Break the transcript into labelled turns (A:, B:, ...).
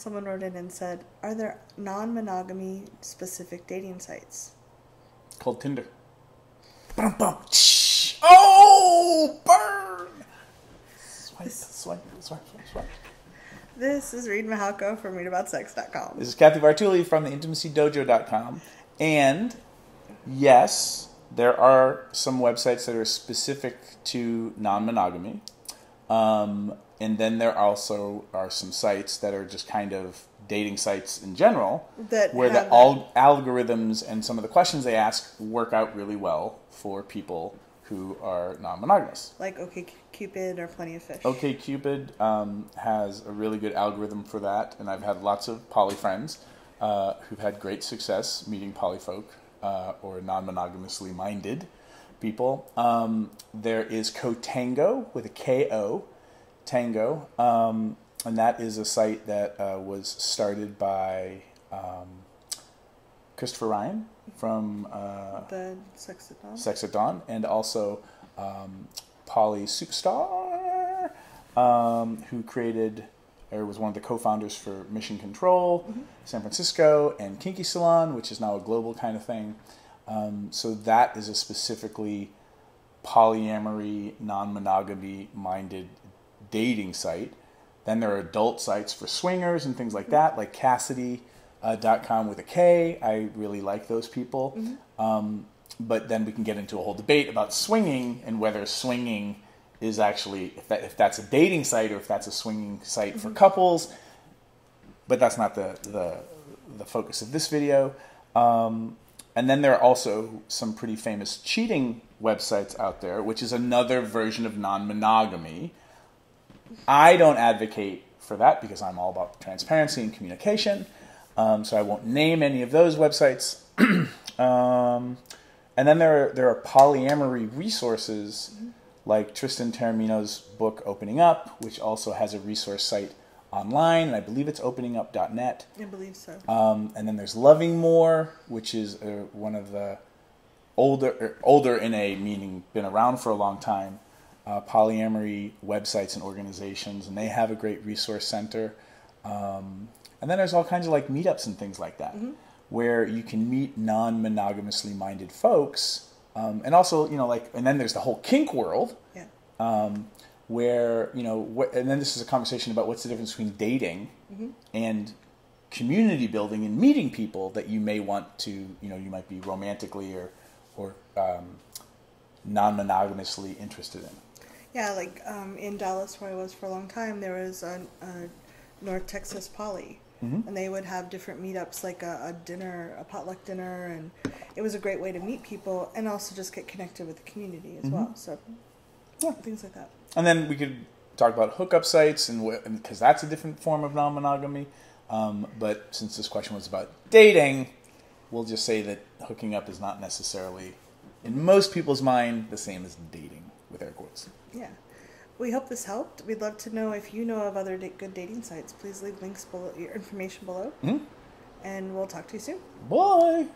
A: Someone wrote in and said, are there non-monogamy specific dating sites?
B: Called Tinder. Bum, bum. Oh, burn! Swipe.
A: This is Reid Mahalko from readaboutsex.com.
B: This is Cathy Bartuli from the intimacydojo.com. And yes, there are some websites that are specific to non-monogamy. And then there also are some sites that are just kind of dating sites in general, where the algorithms and some of the questions they ask work out really well for people who are non-monogamous.
A: Like Cupid or Plenty of Fish.
B: Cupid has a really good algorithm for that, and I've had lots of poly friends who've had great success meeting poly folk or non-monogamously minded people. There is Cotango with a K-O, Tango, and that is a site that was started by Christopher Ryan from
A: the Sex at Dawn.
B: Sex at Dawn, and also Polly Superstar, who created or was one of the co-founders for Mission Control, San Francisco, and Kinky Salon, which is now a global kind of thing. So that is a specifically polyamory, non-monogamy minded dating site. Then there are adult sites for swingers and things like that, like Cassidy.com with a K. I really like those people. But then we can get into a whole debate about swinging and whether swinging is actually, if that's a dating site or if that's a swinging site for couples. But that's not the focus of this video. And then there are also some pretty famous cheating websites out there, which is another version of non-monogamy. I don't advocate for that because I'm all about transparency and communication. So I won't name any of those websites. And then there are polyamory resources like Tristan Taormino's book Opening Up, which also has a resource site online, and I believe it's openingup.net.
A: I believe so.
B: And then there's Loving More, which is one of the older in a meaning been around for a long time, polyamory websites and organizations, and they have a great resource center. And then there's all kinds of like meetups and things like that, where you can meet non-monogamously minded folks, and also and then there's the whole kink world, where and then this is a conversation about what's the difference between dating and community building and meeting people that you may want to you might be romantically or non-monogamously interested in.
A: Yeah, like in Dallas, where I was for a long time, there was a North Texas Poly, and they would have different meetups, like a potluck dinner, and it was a great way to meet people and also just get connected with the community as well. So, things like that.
B: And then we could talk about hookup sites, and because that's a different form of non-monogamy. But since this question was about dating, we'll just say that hooking up is not necessarily, in most people's mind, the same as dating, with air quotes.
A: Yeah. We hope this helped. We'd love to know if you know of other good dating sites. Please leave links below, your information below. And we'll talk to you soon.
B: Bye.